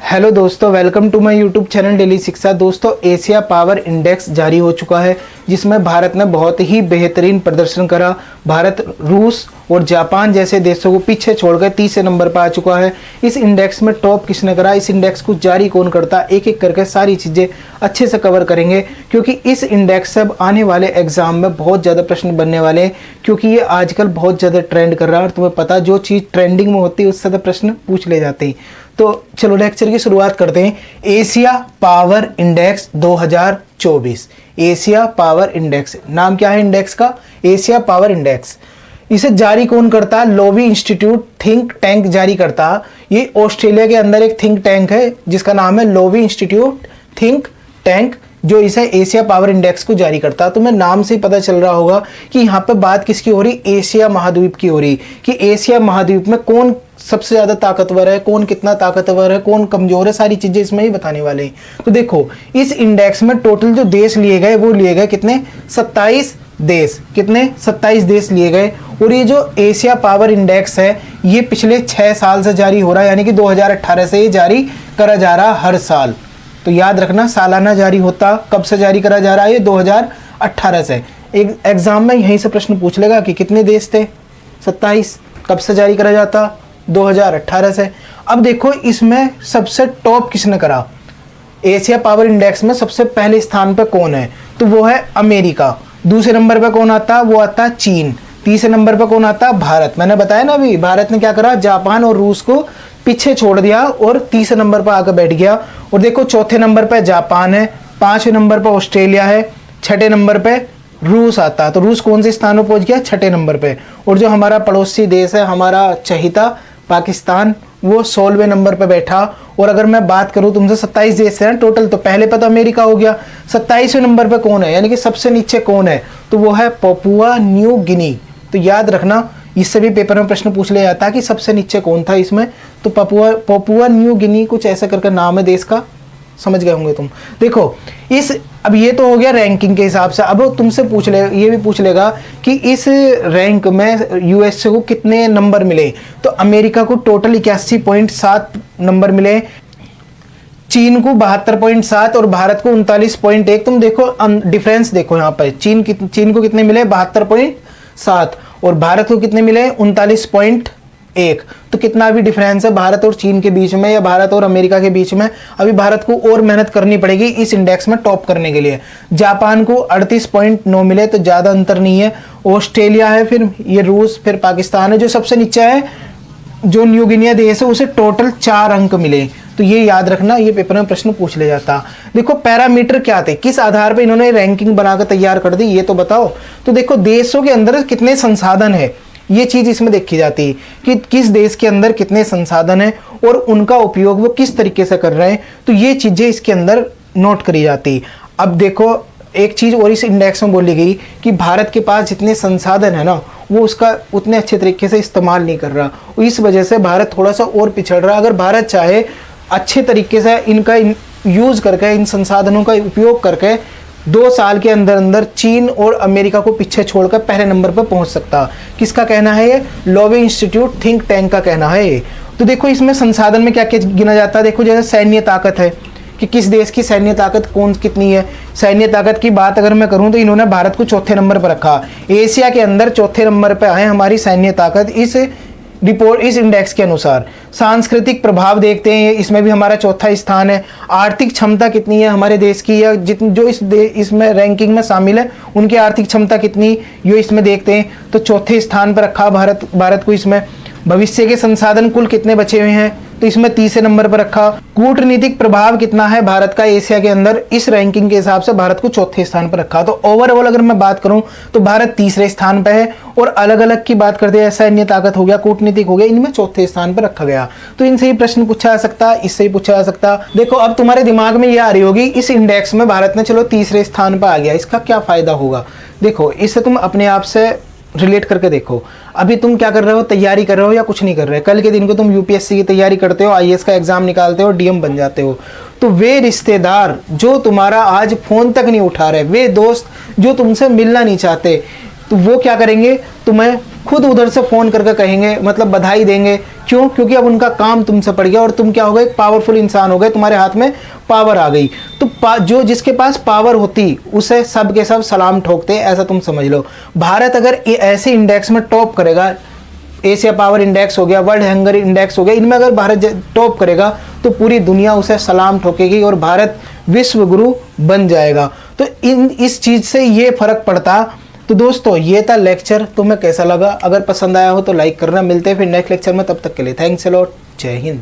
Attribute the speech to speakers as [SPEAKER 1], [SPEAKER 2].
[SPEAKER 1] Hello दोस्तों, welcome to my YouTube channel daily Shiksha. दोस्तों, Asia power index जारी हो चुका है जिसमें भारत ने बहुत ही बेहतरीन प्रदर्शन करा। भारत रूस और जापान जैसे देशों को पीछे छोड़कर तीसरे नंबर पर आ चुका है। इस इंडेक्स में टॉप किसने करा, इस इंडेक्स को जारी कौन करता, एक एक करके सारी चीज़ें अच्छे से कवर करेंगे क्योंकि इस इंडेक्स से अब आने वाले एग्जाम में बहुत ज़्यादा प्रश्न बनने वाले हैं क्योंकि ये आजकल बहुत ज़्यादा ट्रेंड कर रहा है और तुम्हें पता जो चीज़ ट्रेंडिंग में होती है उससे तो प्रश्न पूछ ले जाते हैं। तो चलो लेक्चर की शुरुआत करते हैं। Asia power index 2024। Asia power index, नाम क्या है इंडेक्स का? Asia power index. इसे जारी कौन करता? लोवी इंस्टीट्यूट थिंक टैंक जारी करता। ये ऑस्ट्रेलिया के अंदर एक थिंक टैंक है जिसका नाम है लोवी इंस्टीट्यूट थिंक टैंक, जो इसे एशिया पावर इंडेक्स को जारी करता। तो मैं नाम से ही पता चल रहा होगा कि यहाँ पे बात किसकी हो रही, एशिया महाद्वीप की हो रही कि एशिया महाद्वीप में कौन सबसे ज्यादा ताकतवर है, कौन कितना ताकतवर है, कौन कमजोर है, सारी चीजें इसमें ही बताने वाले हैं। तो देखो, इस इंडेक्स में टोटल जो देश लिए गए वो लिए गए कितने? 27 देश। कितने? 27 देश लिए गए। और ये जो एशिया पावर इंडेक्स है ये पिछले 6 साल से जारी हो रहा है, यानी कि 2018 से ये जारी करा जा रहा हर साल। तो याद रखना, सालाना जारी होता। कब से जारी करा जा रहा है? ये 2018 से। एक एग्जाम में यहीं से प्रश्न पूछ लेगा कि कितने देश थे? 27। कब से जारी करा जाता? 2018 से। अब देखो, इसमें सबसे टॉप किसने करा? एशिया पावर इंडेक्स में सबसे पहले स्थान पर कौन है? तो वो है अमेरिका। दूसरे नंबर पर कौन आता? वो आता चीन। तीसरे नंबर पर कौन आता? भारत। मैंने बताया ना अभी, भारत ने क्या करा, जापान और रूस को पीछे छोड़ दिया और तीसरे नंबर पर आकर बैठ गया। और देखो, चौथे नंबर पर जापान है, पांचवें नंबर पर ऑस्ट्रेलिया है, छठे नंबर पे रूस आता। तो रूस कौन से स्थान पर पहुंच गया? छठे नंबर पे। और जो हमारा पड़ोसी देश है, हमारा चहीता पाकिस्तान, वो 16वें नंबर पे बैठा। और अगर मैं बात करूं तुमसे 27 देश है टोटल, तो पहले पे तो अमेरिका हो गया। 27वें नंबर पे कौन है, यानी कि सबसे नीचे कौन है? तो वो है पपुआ न्यू गिनी। तो याद रखना, इससे भी पेपर में प्रश्न पूछ लिया जाता है कि सबसे नीचे कौन था इसमें। तो पपुआ न्यू गिनी कुछ ऐसा करके नाम है देश का, समझ गए होंगे तुम। देखो, इस अब ये तो हो गया रैंकिंग के हिसाब से। अब तुमसे पूछ ले, ये भी पूछ लेगा कि इस रैंक में यूएसए को कितने नंबर मिले। तो अमेरिका को टोटल 81.7 नंबर मिले, चीन को 72.7 और भारत को 39.1। तुम देखो डिफरेंस, देखो यहाँ पर चीन को कितने मिले? 72.7 और भारत को कितने मिले? 39.1। तो कितना भी डिफरेंस है भारत और चीन के बीच में या भारत और अमेरिका के बीच में। अभी भारत को और मेहनत करनी पड़ेगी इस इंडेक्स में टॉप करने के लिए। जापान को 38.9 मिले, तो ज्यादा अंतर नहीं है। ऑस्ट्रेलिया है, फिर ये रूस, फिर पाकिस्तान है। जो सबसे नीचे है, जो न्यू गिनिया देश है, उसे टोटल 4 अंक मिले। तो ये याद रखना, ये पेपर में प्रश्न पूछ ले जाता। देखो, पैरामीटर क्या थे, किस आधार पर इन्होंने रैंकिंग बनाकर तैयार कर दी, ये तो बताओ। तो देखो, देशों के अंदर कितने संसाधन है, ये चीज इसमें देखी जाती है कि किस देश के अंदर कितने संसाधन है और उनका उपयोग वो किस तरीके से कर रहे हैं। तो ये चीजें इसके अंदर नोट करी जाती। अब देखो, एक चीज और इस इंडेक्स में बोली गई कि भारत के पास जितने संसाधन है ना, वो उसका उतने अच्छे तरीके से इस्तेमाल नहीं कर रहा। इस वजह से भारत थोड़ा सा और पिछड़ रहा। अगर भारत चाहे अच्छे तरीके से इनका यूज करके, इन संसाधनों का उपयोग करके 2 साल के अंदर अंदर चीन और अमेरिका को पीछे छोड़कर पहले नंबर पर पहुंच सकता। किसका कहना है ये? लोवे इंस्टीट्यूट थिंक टैंक का कहना है ये। तो देखो, इसमें संसाधन में क्या क्या गिना जाता है। देखो, जैसे सैन्य ताकत है कि किस देश की सैन्य ताकत कौन कितनी है। सैन्य ताकत की बात अगर मैं करूं तो इन्होंने भारत को चौथे नंबर पर रखा। एशिया के अंदर चौथे नंबर पर आए हमारी सैन्य ताकत इस रिपोर्ट, इस इंडेक्स के अनुसार। सांस्कृतिक प्रभाव देखते हैं, इसमें भी हमारा चौथा स्थान है। आर्थिक क्षमता कितनी है हमारे देश की, या जो इसमें रैंकिंग में शामिल है उनकी आर्थिक क्षमता कितनी, ये इसमें देखते हैं। तो चौथे स्थान पर रखा भारत को इसमें। भविष्य के संसाधन कुल कितने बचे हुए हैं, तो इसमें तीसरे नंबर पर रखा। कूटनीतिक प्रभाव कितना है भारत का एशिया के अंदर, इस रैंकिंग के हिसाब से भारत को चौथे स्थान पर रखा। तो ओवरऑल अगर मैं बात करूं तो भारत तीसरे स्थान पर है। और अलग अलग की बात करते हैं, सैन्य ताकत हो गया, कूटनीतिक हो गया, इनमें चौथे स्थान पर रखा गया। तो इनसे ही प्रश्न पूछा जा सकता, इससे ही पूछा जा सकता। देखो, अब तुम्हारे दिमाग में ये आ रही होगी, इस इंडेक्स में भारत ने चलो तीसरे स्थान पर आ गया, इसका क्या फायदा होगा। देखो, इससे तुम अपने आप से रिलेट करके देखो। अभी तुम क्या कर रहे हो, तैयारी कर रहे हो या कुछ नहीं कर रहे। कल के दिन को तुम यूपीएससी की तैयारी करते हो, आईएएस का एग्जाम निकालते हो, डीएम बन जाते हो। तो वे रिश्तेदार जो तुम्हारा आज फोन तक नहीं उठा रहे, वे दोस्त जो तुमसे मिलना नहीं चाहते, तो वो क्या करेंगे, तुम्हें खुद उधर से फ़ोन करके कहेंगे, मतलब बधाई देंगे। क्यों? क्योंकि अब उनका काम तुमसे पड़ गया और तुम क्या हो गए, पावरफुल इंसान हो गए, तुम्हारे हाथ में पावर आ गई। तो जो जिसके पास पावर होती उसे सब के सब सलाम ठोकते, ऐसा तुम समझ लो। भारत अगर ऐसे इंडेक्स में टॉप करेगा, एशिया पावर इंडेक्स हो गया, वर्ल्ड हंगर इंडेक्स हो गया, इनमें अगर भारत टॉप करेगा तो पूरी दुनिया उसे सलाम ठोकेगी और भारत विश्व गुरु बन जाएगा। तो इस चीज़ से ये फर्क पड़ता। तो दोस्तों ये था लेक्चर, तुम्हें कैसा लगा? अगर पसंद आया हो तो लाइक करना। मिलते हैं फिर नेक्स्ट लेक्चर में, तब तक के लिए थैंक्स अ लॉट, जय हिंद।